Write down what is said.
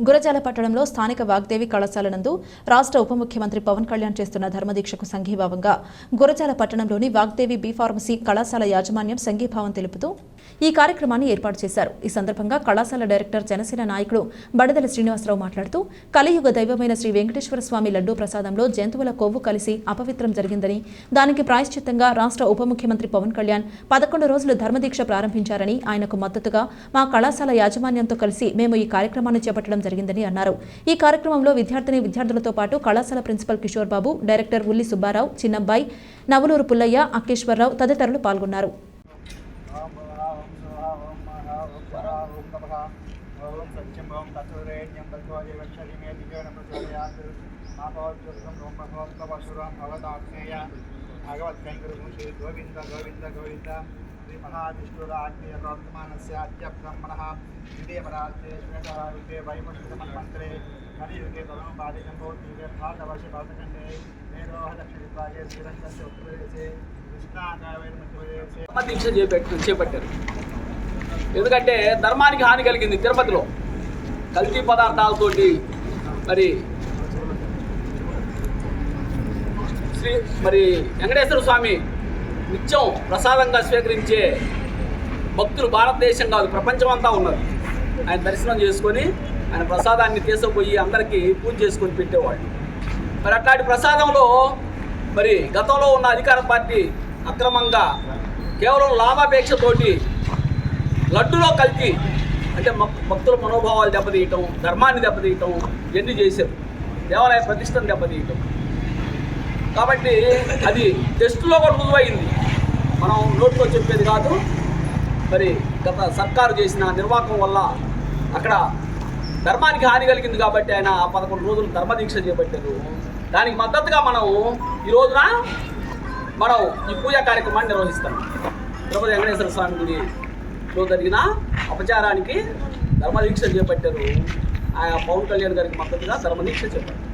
గురజాల పట్టణంలో స్థానిక వాగ్దేవి కళాశాల నందు రాష్ట్ర ఉప ముఖ్యమంత్రి పవన్ కళ్యాణ్ చేస్తున్న ధర్మదీక్షకు సంఘీభావంగా గురజాల పట్టణంలోని వాగ్దేవి బి ఫార్మసీ కళాశాల యాజమాన్యం సంఘీభావం తెలుపుతూ ఈ కార్యక్రమాన్ని ఏర్పాటు చేశారు. ఈ సందర్భంగా కళాశాల డైరెక్టర్ జనసేన నాయకుడు బడదల శ్రీనివాసరావు మాట్లాడుతూ కలియుగ దైవమైన శ్రీ వెంకటేశ్వర స్వామి లడ్డూ ప్రసాదంలో జంతువుల కొవ్వు కలిసి అపవిత్రం జరిగిందని, దానికి ప్రాయశ్చిత్తంగా రాష్ట్ర ఉప ముఖ్యమంత్రి పవన్ కళ్యాణ్ 11 రోజులు ధర్మదీక్ష ప్రారంభించారని, ఆయనకు మద్దతుగా మా కళాశాల యాజమాన్యంతో కలిసి మేము ఈ కార్యక్రమాన్ని చేపట్టడం జరిగిందని అన్నారు. ఈ కార్యక్రమంలో విద్యార్థులతో పాటు కళాశాల ప్రిన్సిపల్ కిషోర్ బాబు, డైరెక్టర్ ఉల్లి సుబ్బారావు, చిన్నబ్బాయి, నవలూరు పుల్లయ్య, అక్కేశ్వరరావు తదితరులు పాల్గొన్నారు. శ్రీ మహావిష్ణుర ఆగ్నేయ ప్రవర్తమానస్య అద్య బ్రహ్మణః ద్వితీయపరార్ధే శ్వేతవారుకే వైవస్వతమన్వంతరే కలియుగే తదను బాధికంభవతీరే భారతవర్షే భారతఖండే మేరోహ దక్షిణదిగ్భాగే శ్రీరంగస్య ఉత్తరప్రదేశే కృష్ణాకావేరి మధ్యప్రదేశే దీక్ష చేపట్టారు. ఎందుకంటే ధర్మానికి హాని కలిగింది. తిరుపతిలో కల్తీ పదార్థాలతోటి మరి వెంకటేశ్వర స్వామి నిత్యం ప్రసాదంగా స్వీకరించే భక్తులు భారతదేశం కాదు ప్రపంచం అంతా ఉన్నారు. ఆయన దర్శనం చేసుకొని ఆయన ప్రసాదాన్ని తీసుకుపోయి అందరికీ పూజ చేసుకొని పెట్టేవాళ్ళు. మరి అట్లాంటి ప్రసాదంలో మరి గతంలో ఉన్న అధికార పార్టీ అక్రమంగా కేవలం లాభాపేక్షతోటి లడ్డులో కల్తీ అంటే భక్తుల మనోభావాలు దెబ్బతీయటం, ధర్మాన్ని దెబ్బతీయటం ఇవన్నీ చేశారు. దేవాలయ ప్రతిష్టను దెబ్బతీయటం. కాబట్టి అది టెస్టులో కూడా రుజువైంది. మనం నోట్లో చెప్పేది కాదు. మరి గత సర్కారు చేసిన నిర్వాహకం వల్ల అక్కడ ధర్మానికి హాని కలిగింది కాబట్టి ఆయన 11 రోజులు ధర్మదీక్ష చేపట్టారు. దానికి మద్దతుగా మనం ఈ రోజున ఈ పూజా కార్యక్రమాన్ని నిర్వహిస్తాం. తిరుపతి వెంకటేశ్వర స్వామి గుడిలో జరిగిన అపచారానికి ధర్మదీక్ష చేపట్టారు. ఆయన పవన్ కళ్యాణ్ గారికి మద్దతుగా ధర్మదీక్ష చేపట్టారు.